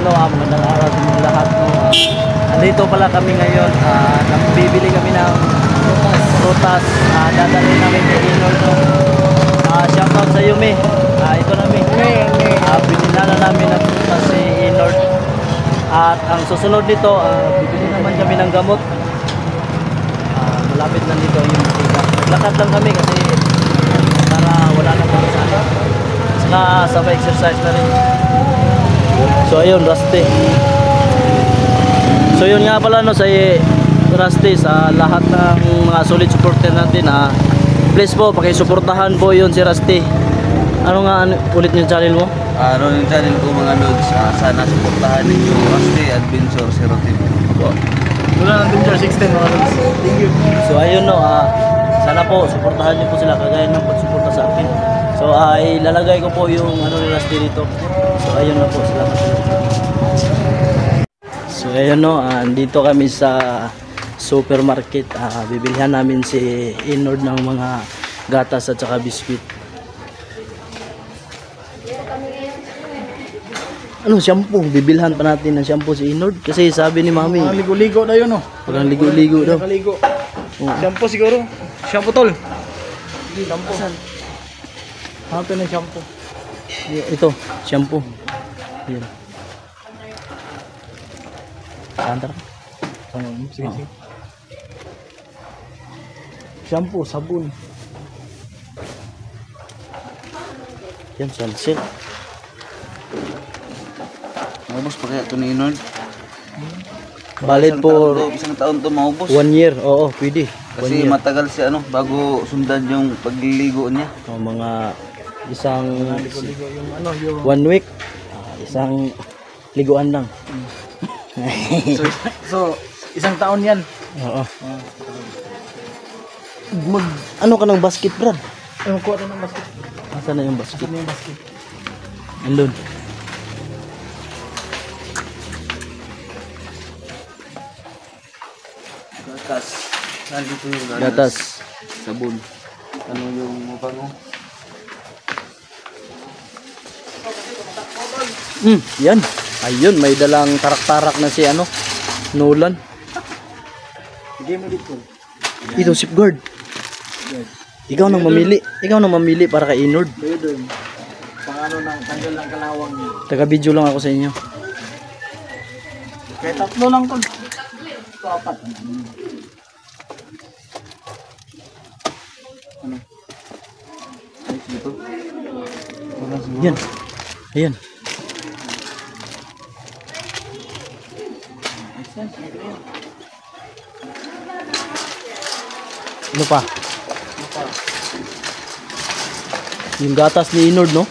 no, magandang araw sa mga lahat no. Andito pala kami ngayon, bibili kami ng prutas, dadalhin namin kay Inord no. Shoutout sa Yumi. Ito namin. Binila na namin ng prutas si Inord. At ang susunod nito, bibili naman kami ng gamot. Malapit lang dito yung butika. Naglakad lang kami kasi para wala na kami sana. Saka sabay exercise na rin. So ayun, Rusty. So yun nga pala no, sa Rusty, sa lahat ng mga solid supporter natin, please po, pakisuportahan po yun si Rusty. Ano nga ulit yung channel mo? Ano yung channel ko mga lods, sana suportahan ninyo Rusty Adventure 0 po. Wala ng Adventure 16 mga lods. Thank you. So ayun no, sana po suportahan niyo po sila kagaya ng pagsuporta sa akin. So ilalagay ko po yung ano ni Rusty dito. So ayun na po, salamat. So ayun no, andito kami sa supermarket. Bibilhan namin si Inord ng mga gatas at saka biskuit. Ano, shampoo? Bibilhan pa natin ng shampoo si Inord kasi sabi ni Mami. Ligo-ligo na yun, no? Parang ligo-ligo daw. Ligo. Shampoo siguro. Shampoo tol. Shampoo. Hanapin ng shampoo. Ito, shampoo. Yan. Santar. Sige, sige. Shampoo, sabon. Yan, sunsilk. Maubos pa kaya ito ni Inord? Valid for Isang taon to maubos. 1 year. Oo, pwede. Kasi matagal siya bago sundan yung pagliligo niya. Mga isang Ligo-ligo yung ano, yung 1 week. Isang liguan lang. so isang taon yan. Oo. Ano ka ng basket, Brad? Yung kuha na ng basket. Asan na yung basket? Ano yung basket? Andun. Gatas. Nandito yung Gatas. Sabon. Ano yung mabango? Yan. Ayun, may dalang tarak-tarak na si ano, Nolan. Hindi mo dito. Ito, safeguard. Ikaw nang mamili. Ikaw nang mamili para kay Inord. Kayo doon. Pang ano ng tanggal ng kalawang niya. Taga-video lang ako sa inyo. Kaya tatlo lang tol. Ito apat. Ano? Ay, dito. Yan. Ayan. Ano pa? Yung gatas ni Inord, no?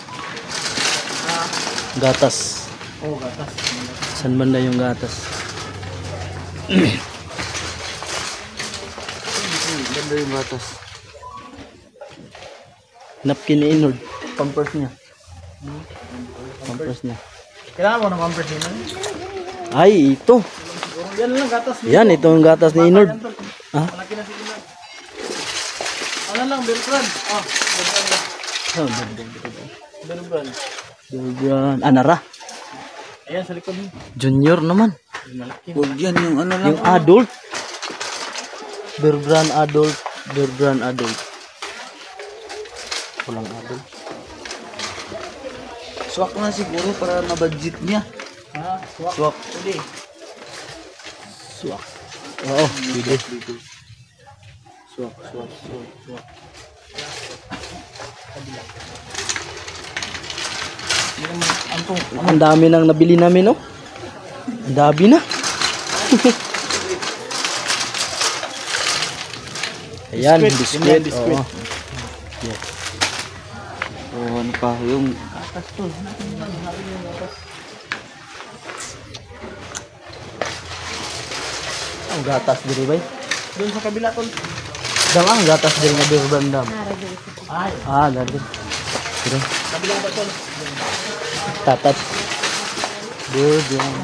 Gatas. Oh, gatas. San man na yung gatas? Ganda yung gatas. Napkin ni Inord. Pampers niya. Pampers niya. Kailangan mo ng pampers yun. Ay, ito. Yan lang gatas. Yan, ito yung gatas ni Inord. Ha? Malaki na si Inord. Ano lang, Belgrand. Belgrand. Belgrand. Anara. Ayan, sa likod mo. Junior naman. Malaki. Huwag yan yung ano lang. Yung adult. Belgrand adult. Belgrand adult. Walang adult. Swak na siguro para mabudget niya. Ha? Swak. Swak. Hindi. Swak. Oo, pwede. Swak, swak, swak, swak. Ang dami nang nabili namin, no? Ang dami na. Ayan, biskuit. Oo. Yeah. Oh, ano pa yung Gatas to. Ang gatas diri bay. Doon sa kabila tol. Dang ang gatas diri nga Belgrand dam. Ay, Dali. Diri. kabila ba tol? Tatat. Belgrand.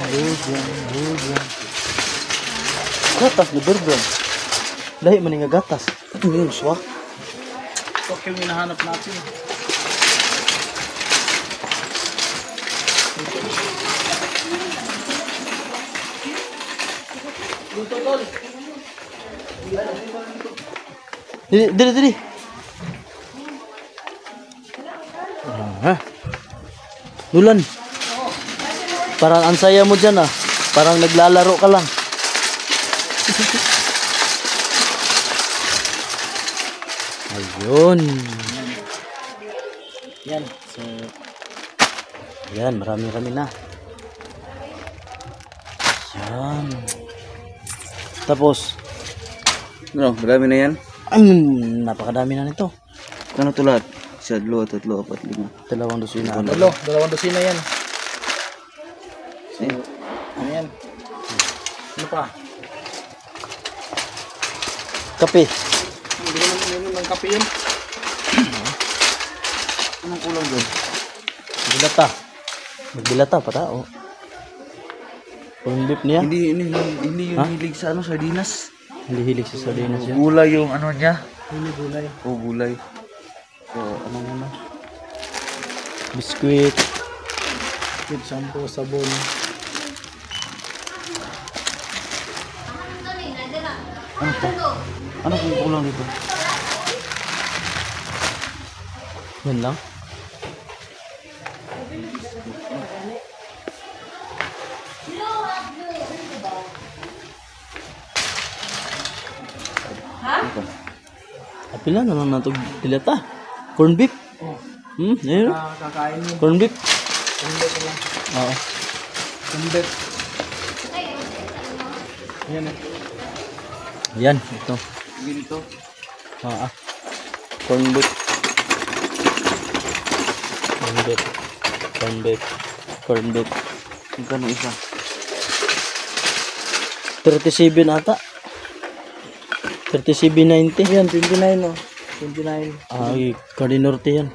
Gatas ni Belgrand. Lahi man nga gatas. Ito yung swak. Swak yung hinahanap natin. Dili. Dulan. Parang ang saya mo dyan ah. Parang naglalaro ka lang. Ayun. Yan. So, yan. Marami-rami na. Yan. Tapos, No, marami na yan. napakadami na nito. Kano to lahat? 1, 2, 3, 4, 5. 2 dosina. Dalawang dosina yan. Eh, Ayan. Ano pa? Kape. Hindi naman uminom ng kape yun. anong kulang doon? Bilata. Magbilata pa tao. Corn beef niya. Hindi yung Ha? hilig sa sardinas. Hindi hilig sa sardinas yan. Gulay yung ano niya. Hindi gulay. O gulay. So, ano? Biskuit. With shampoo, sabon. Ano kung kulang dito? Yan lang. Apila na lang natog dilata. Corn beef. Ayun. Kakain mo. Corn beef. Kumbet lang. Oo. Kumbet. Ayan eh. Yan, ito. Ganito. Corn beef. Corn beef. Corn beef. Corn beef. Magkano isa? 37 ata. 37.90. Ayan, 29 oh. 29. Ay, Cardinorte yan.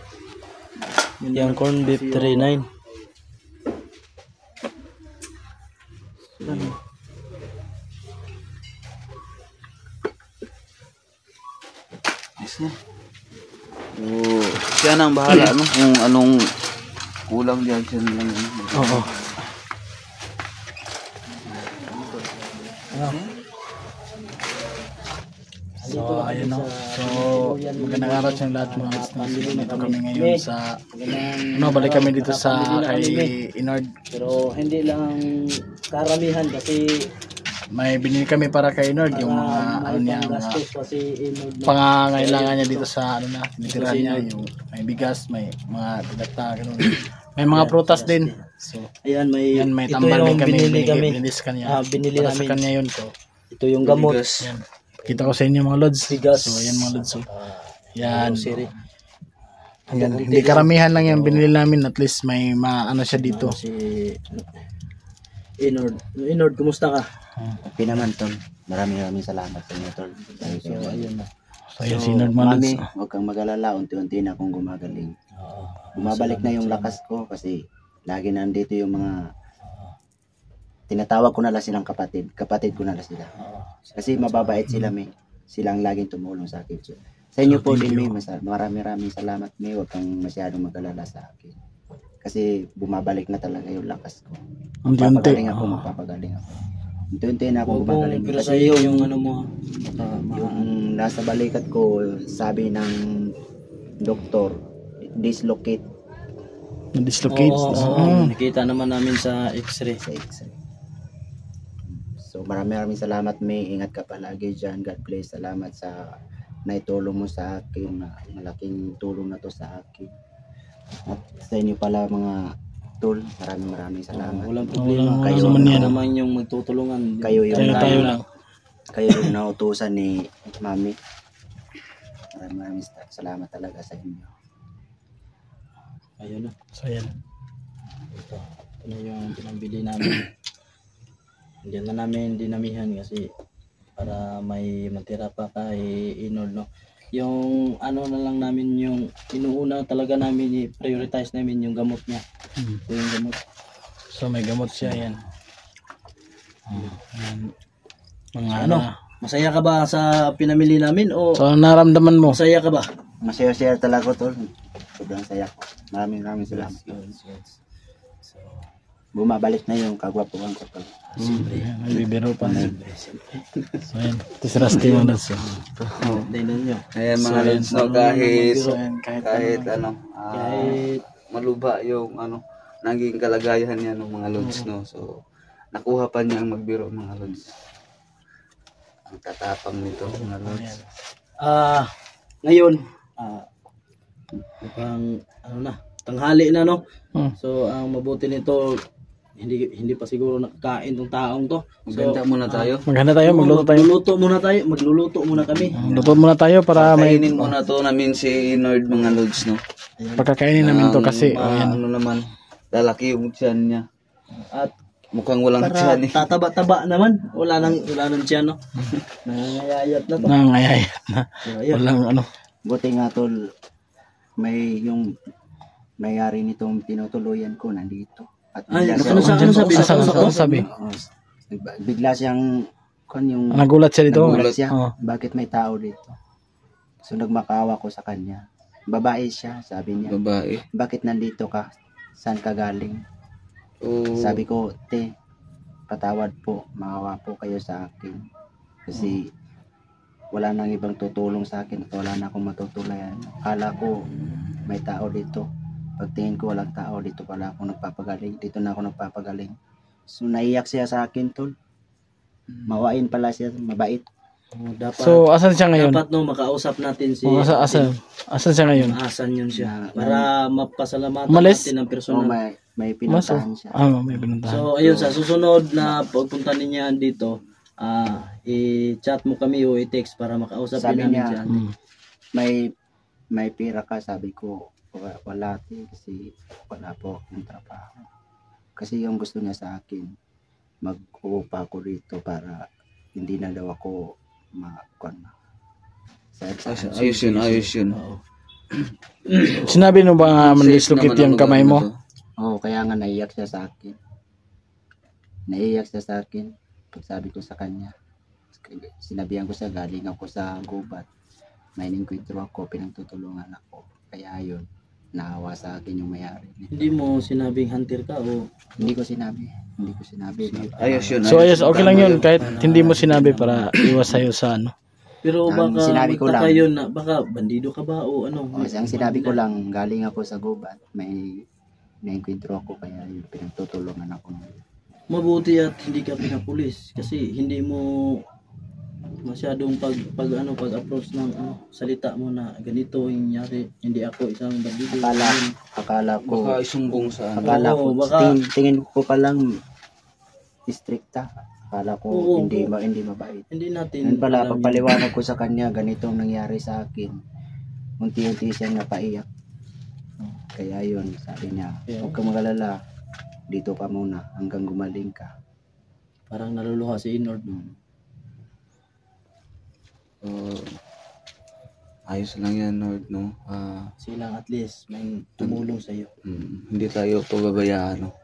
Yung corn beef 39. Yes na. So, siya na ang bahala, no? Kung anong kulang diyan, siya na lang. Oo. So, ayun no. So, magandang araw sa lahat mga listeners. Dito kami ngayon sa, balik kami dito sa kay Inord. Pero hindi lang karamihan kasi May binili kami para kay Inord, yung mga, ano niya, mga gastos kasi pangangailangan niya dito sa, ano na, tinitirahan niya, yung may bigas, may mga dilata, ganun. May mga prutas din. So, ayan may ito tambal din yung kami, binili kami. binili sa kanya. Binili Para sa namin. kanya yun. So, Ito yung gamot. yan. Kita ko sa inyo mga lods. Bigas. So, ayan mga lods. So, yan. Grocery. Ayan. Hindi karamihan lang yan binili namin. At least may maano siya dito. Si Inord. Inord, kumusta ka? Okay naman, Tol. Maraming salamat sa inyo, Tol. So, ayun na. So, ayan si Inord mga lods. Mami, huwag kang mag-alala. Unti-unti na akong gumagaling. Bumabalik na yung lakas ko kasi lagi nandito yung mga tinatawag ko na lang silang kapatid. Kapatid ko na lang sila. Kasi mababait sila, may. Silang laging tumulong sa akin. So, sa inyo po din, may. Maraming salamat, may. Huwag kang masyadong mag-alala sa akin. Kasi bumabalik na talaga yung lakas ko. Unti-unti. Magpapagaling ako. Unti-unti na ako Huwag mong gumagaling. pero Kasi sa iyo yung ano mo. yung nasa balikat ko, sabi ng doktor, dislocate Na-dislocate. Nakita naman namin sa x-ray. sa x-ray. So maraming salamat, May. Ingat ka palagi dyan. God bless. Salamat sa naitulong mo sa akin. Malaking tulong na to sa akin. At sa inyo pala mga tol, maraming salamat. Walang problema. Walang Kayo naman yan. naman yung magtutulungan. Kayo yung Tayo lang. kayo yung nautusan ni Mami. Maraming salamat talaga sa inyo. Ayun na. So, ayan. Ito na yung pinambili namin. Hindi na namin dinamihan kasi para may matira pa kay Inord, no. Yung ano na lang namin, yung inuuna talaga namin, i-prioritize namin yung gamot niya. Ito yung gamot. So, may gamot siya. Ayan. Ayan. Mga Ano? Masaya ka ba sa pinamili namin o So, naramdaman mo? masaya ka ba? Masaya-share talaga, tol. Sobrang saya ko. Maraming salamat. So, bumabalik na yung kagwapuhan ko pag Ayan, nagbibiro pa. So ayan, ito si Rusty mga lods. Tingnan nyo. Ayan mga lods, no, kahit Kahit Kahit maluba yung naging kalagayan niya ng mga lods, no. So nakuha pa niya ang magbiro mga lods. Ang tatapang nito mga lods. Ngayon, mukhang tanghali na, no? So ang mabuti nito, hindi pa siguro nakakain tong taong to. So Maganda muna tayo. Maghanda tayo, magluto tayo. Magluluto muna kami. Luto muna tayo para may Kainin muna to namin si Nord mga lods, no. pagkakainin namin to kasi ayan. Naman, lalaki yung tiyan niya. At Mukhang walang para tiyan eh. tataba-taba naman. Wala nang tiyan, no? Nangangayayat na to. Nangangayayat na. So, ayun. Walang buti nga tol, may yung may-ari nitong tinutuluyan ko nandito. At Ay, bigla ano sabi? Ano sabi? bigla siyang yung Nagulat siya dito. nagulat siya. Oo. Bakit may tao dito? So nagmakaawa ko sa kanya. Babae siya, sabi niya. Babae. Bakit nandito ka? Saan ka galing? Oh, Sabi ko, te, patawad po, maawa po kayo sa akin. Kasi wala nang ibang tutulong sa akin at wala na akong matutulayan. Akala ko may tao dito. Pagtingin ko walang tao dito pala ako nagpapagaling. Dito na ako nagpapagaling. So naiyak siya sa akin tol. Mawain pala siya, mabait. Dapat, So asan siya ngayon? dapat makausap natin si Asan siya ngayon? Asan yun siya para mapasalamatan Umalis? natin ng So personal. may pinuntahan siya. May pinuntahan. So ayun, sa susunod na pagpunta niya dito, i-chat mo kami o i-text para makausap Sabi namin niya, si ate. may pera ka, sabi ko wala kasi wala po akong trabaho. Kasi yung gusto niya sa akin, mag-uupa ako dito para hindi na daw ako ayos yun. Sinabi mo ba nga mandislocate yung kamay mo? Oo, kaya nga naiyak siya sa akin. Pag sabi ko sa kanya, sinabihan ko siya, galing ako sa gubat. May inkwentro ako, pinagtutulungan ako. Kaya yun, naawa sa akin yung mayari. Hindi mo sinabing hunter ka o Hindi ko sinabi. Ayos yun. So ayos, okay lang yun kahit hindi mo sinabi para iwas sa'yo sa pero Ang baka sinabi ko magtaka lang. yun na baka bandido ka ba o ano. O, ang sinabi ko lang, galing ako sa gubat. May inkwentro ako, kaya yun, pinagtutulungan ako. Mabuti at hindi ka pinapulis kasi hindi mo masyadong pag-approach ng salita mo na ganito yung nangyari, hindi ako isang bandido. Akala ko, Baka isumbong sa akala ko, Oo, baka- tingin ko pa lang stricta. Akala ko Oo, hindi mabait. Hindi natin Yun pala, alam yun. pagpaliwanag ko sa kanya, ganito ang nangyari sa akin. Unti-unti siyang napaiyak. Kaya yun, sabi niya, huwag kang mag-alala, dito ka muna hanggang gumaling ka. Parang naluluha si Inord. ayos lang yan, Nord, no. Silang at least may tumulong sa iyo. Hindi tayo pababayaan, no,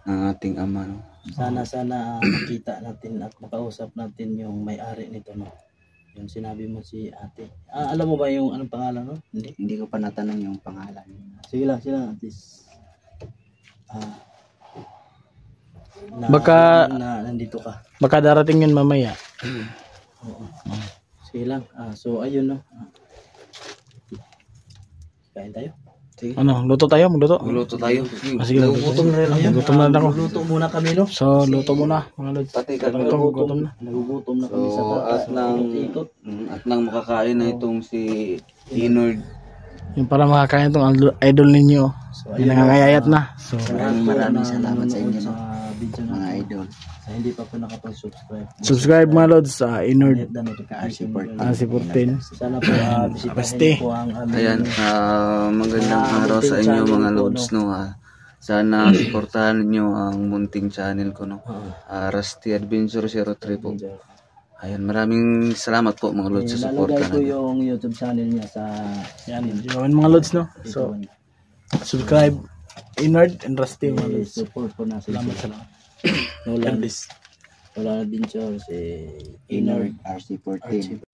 ng ating ama, no. Sana makita natin at makausap natin yung may-ari nito, no. Yung sinabi mo si ate. Alam mo ba yung anong pangalan, no? Hindi ko pa natanong yung pangalan. Sige lang at least. Baka- nandito ka. Baka darating yun mamaya. Oo. Sige lang. So ayun, no. Kain tayo. Sige. Luto tayo? Magluto? Magluto tayo. Sige, Nagugutom na rin ako. Gutom na rin ako. Luto muna kami, no. So, luto muna mga lods. Pati ka Gutom na. Nagugutom na kami sa So, ikot. at nang makakain na itong si Inord. Yung para makakain tong idol ninyo. Yung nangangayayat na. So, Maraming salamat sa inyo, no, Video na mga idol. sa hindi pa po nakapag-subscribe. subscribe mga lods sa Inord Hit the notification bell. si Putin. Sana po bisitahin po ang aming Ayan, magandang araw sa inyo mga lods, no. Sana supportahan niyo ang munting channel ko, no. Rusty Adventure 03 po. Ayan, maraming salamat po mga lods sa Lalagay suporta ko natin. yung YouTube channel niya sa Yan, yun mga lods, no. So, subscribe Inord and Rusty mga lods. support po na sila. Salamat. Nolan Adventure si Inord RC14.